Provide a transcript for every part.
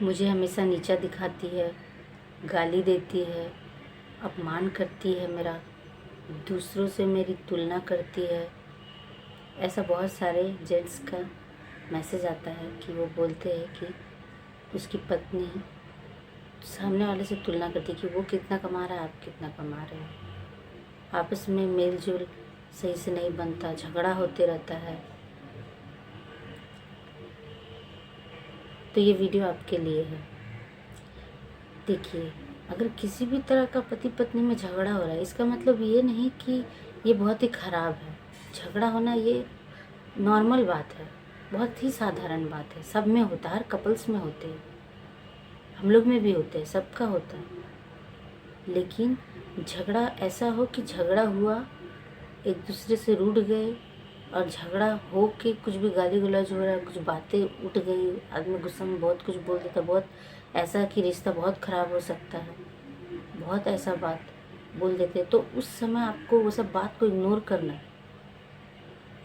मुझे हमेशा नीचा दिखाती है, गाली देती है, अपमान करती है मेरा, दूसरों से मेरी तुलना करती है। ऐसा बहुत सारे जेंट्स का मैसेज आता है कि वो बोलते हैं कि उसकी पत्नी सामने वाले से तुलना करती है कि वो कितना कमा रहा है, आप कितना कमा रहे हो। आपस में मेल जोल सही से नहीं बनता, झगड़ा होते रहता है। तो ये वीडियो आपके लिए है। देखिए, अगर किसी भी तरह का पति पत्नी में झगड़ा हो रहा है, इसका मतलब ये नहीं कि ये बहुत ही ख़राब है। झगड़ा होना ये नॉर्मल बात है, बहुत ही साधारण बात है। सब में होता है, हर कपल्स में होते हैं, हम लोग में भी होते हैं, सबका होता है। लेकिन झगड़ा ऐसा हो कि झगड़ा हुआ, एक दूसरे से रूठ गए और झगड़ा हो के कुछ भी गाली गलौज हो रहा है, कुछ बातें उठ गई, आदमी गुस्सा में बहुत कुछ बोल देता, बहुत ऐसा कि रिश्ता बहुत ख़राब हो सकता है, बहुत ऐसा बात बोल देते। तो उस समय आपको वो सब बात को इग्नोर करना है।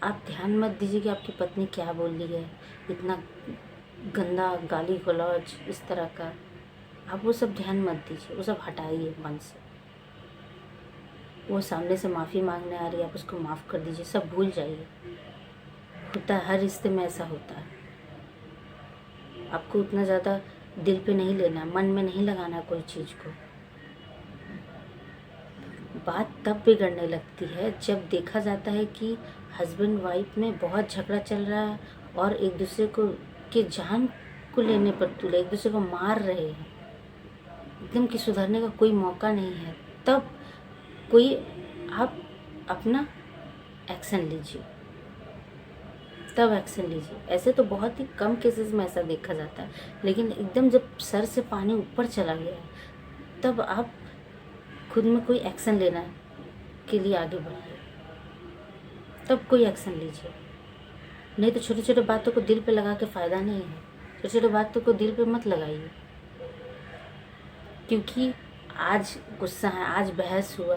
आप ध्यान मत दीजिए कि आपकी पत्नी क्या बोल रही है, इतना गंदा गाली गलौज इस तरह का। आप वो सब ध्यान मत दीजिए, वो सब हटाइए मन से। वो सामने से माफ़ी मांगने आ रही है, आप उसको माफ़ कर दीजिए, सब भूल जाइए। होता है, हर रिश्ते में ऐसा होता है। आपको उतना ज़्यादा दिल पे नहीं लेना, मन में नहीं लगाना कोई चीज़ को। बात तब बिगड़ने लगती है जब देखा जाता है कि हस्बैंड वाइफ में बहुत झगड़ा चल रहा है और एक दूसरे को के जान को लेने पर तुले, एक दूसरे को मार रहे हैं, एकदम कि सुधरने का कोई मौका नहीं है। तब कोई आप अपना एक्शन लीजिए, तब एक्शन लीजिए। ऐसे तो बहुत ही कम केसेस में ऐसा देखा जाता है, लेकिन एकदम जब सर से पानी ऊपर चला गया है, तब आप खुद में कोई एक्शन लेना के लिए आगे बढ़िए, तब कोई एक्शन लीजिए। नहीं तो छोटे छोटे बातों को दिल पे लगा के फ़ायदा नहीं है। छोटे छोटे बातों को दिल पे मत लगाइए, क्योंकि आज गुस्सा है, आज बहस हुआ,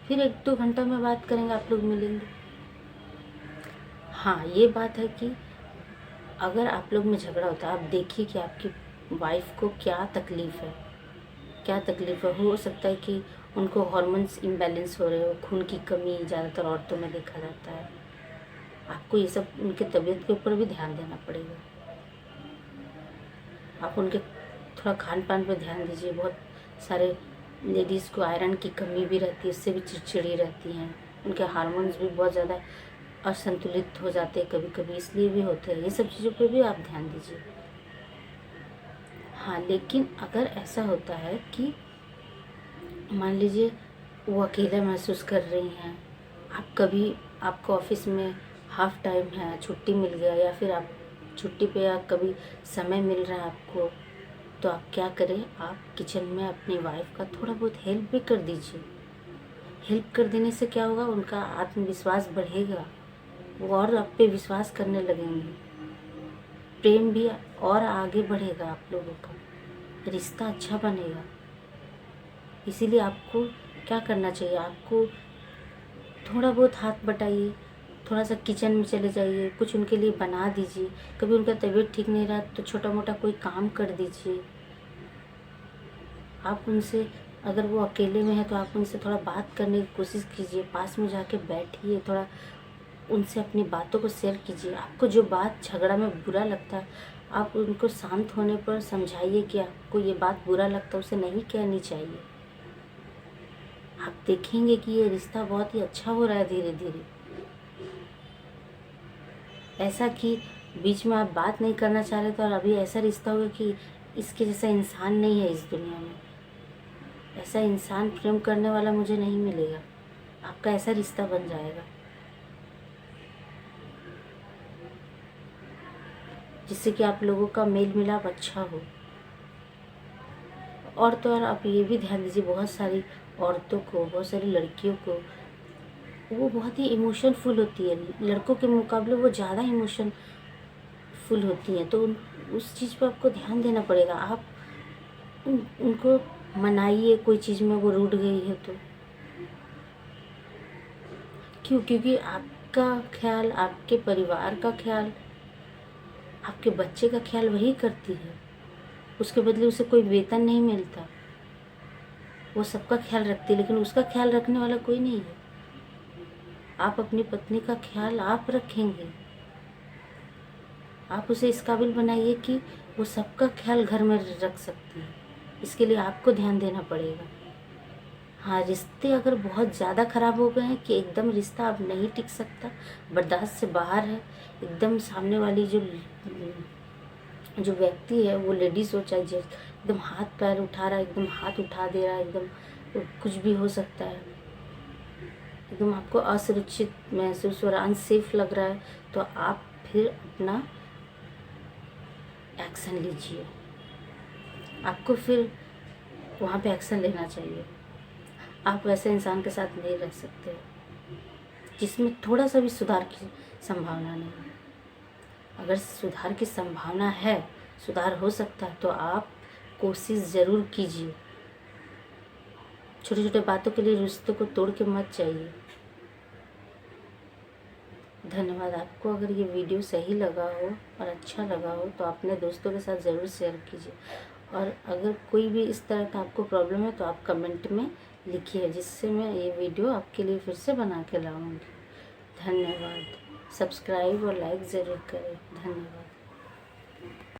फिर 1-2 घंटा में बात करेंगे, आप लोग मिलेंगे। हाँ, ये बात है कि अगर आप लोग में झगड़ा होता है, आप देखिए कि आपकी वाइफ को क्या तकलीफ़ है, क्या तकलीफ़ है। हो सकता है कि उनको हार्मोन्स इम्बैलेंस हो रहे हो, खून की कमी ज़्यादातर औरतों में देखा जाता है। आपको ये सब उनके तबीयत के ऊपर भी ध्यान देना पड़ेगा। आप उनके थोड़ा खान पान पर ध्यान दीजिए। बहुत सारे लेडीज़ को आयरन की कमी भी रहती है, उससे भी चिड़चिड़ी रहती हैं। उनके हार्मोन्स भी बहुत ज़्यादा असंतुलित हो जाते हैं कभी कभी, इसलिए भी होते हैं। ये सब चीज़ों पे भी आप ध्यान दीजिए। हाँ, लेकिन अगर ऐसा होता है कि मान लीजिए वो अकेला महसूस कर रही हैं, आप कभी आपको ऑफिस में हाफ टाइम है, छुट्टी मिल गया, या फिर आप छुट्टी पे या कभी समय मिल रहा है आपको, तो आप क्या करें, आप किचन में अपनी वाइफ का थोड़ा बहुत हेल्प भी कर दीजिए। हेल्प कर देने से क्या होगा, उनका आत्मविश्वास बढ़ेगा, वो और आप पे विश्वास करने लगेंगे, प्रेम भी और आगे बढ़ेगा, आप लोगों का रिश्ता अच्छा बनेगा। इसीलिए आपको क्या करना चाहिए, आपको थोड़ा बहुत हाथ बटाइए, थोड़ा सा किचन में चले जाइए, कुछ उनके लिए बना दीजिए। कभी उनका तबीयत ठीक नहीं रहा तो छोटा मोटा कोई काम कर दीजिए। आप उनसे, अगर वो अकेले में है तो आप उनसे थोड़ा बात करने की कोशिश कीजिए, पास में जाके बैठिए, थोड़ा उनसे अपनी बातों को शेयर कीजिए। आपको जो बात झगड़ा में बुरा लगता है, आप उनको शांत होने पर समझाइए कि आपको ये बात बुरा लगता है, उसे नहीं कहनी चाहिए। आप देखेंगे कि ये रिश्ता बहुत ही अच्छा हो रहा है धीरे धीरे। ऐसा कि बीच में आप बात नहीं करना चाह रहे थे और अभी ऐसा रिश्ता होगा कि इसके जैसा इंसान नहीं है इस दुनिया में, ऐसा इंसान प्रेम करने वाला मुझे नहीं मिलेगा, आपका ऐसा रिश्ता बन जाएगा जिससे कि आप लोगों का मेल मिलाप अच्छा हो। और तो और आप ये भी ध्यान दीजिए, बहुत सारी औरतों को, बहुत सारी लड़कियों को वो बहुत ही इमोशनफुल होती है, लड़कों के मुकाबले वो ज़्यादा इमोशनफुल होती हैं। तो उस चीज़ पर आपको ध्यान देना पड़ेगा। आप उनको मनाइए, कोई चीज़ में वो रूठ गई है तो। क्यों? क्योंकि आपका ख्याल, आपके परिवार का ख्याल, आपके बच्चे का ख्याल वही करती है। उसके बदले उसे कोई वेतन नहीं मिलता। वो सबका ख्याल रखती है, लेकिन उसका ख्याल रखने वाला कोई नहीं है। आप अपनी पत्नी का ख्याल आप रखेंगे, आप उसे इस काबिल बनाइए कि वो सबका ख्याल घर में रख सकती है। इसके लिए आपको ध्यान देना पड़ेगा। हाँ, रिश्ते अगर बहुत ज़्यादा ख़राब हो गए हैं कि एकदम रिश्ता अब नहीं टिक सकता, बर्दाश्त से बाहर है, एकदम सामने वाली जो व्यक्ति है, वो लेडीज़ हो चाहे जेंट्स, एकदम हाथ पैर उठा रहा है, एकदम हाथ उठा दे रहा है, एकदम कुछ भी हो सकता है, एकदम आपको असुरक्षित महसूस हो रहा है, अनसेफ लग रहा है, तो आप फिर अपना एक्शन लीजिए। आपको फिर वहाँ पे एक्शन लेना चाहिए। आप वैसे इंसान के साथ नहीं रह सकते जिसमें थोड़ा सा भी सुधार की संभावना नहीं है। अगर सुधार की संभावना है, सुधार हो सकता है, तो आप कोशिश ज़रूर कीजिए। छोटे छोटे बातों के लिए रिश्तों को तोड़ के मत जाइए। धन्यवाद। आपको अगर ये वीडियो सही लगा हो और अच्छा लगा हो तो अपने दोस्तों के साथ ज़रूर शेयर कीजिए। और अगर कोई भी इस तरह का आपको प्रॉब्लम है तो आप कमेंट में लिखिए, जिससे मैं ये वीडियो आपके लिए फिर से बना के लाऊंगी। धन्यवाद। सब्सक्राइब और लाइक ज़रूर करें। धन्यवाद।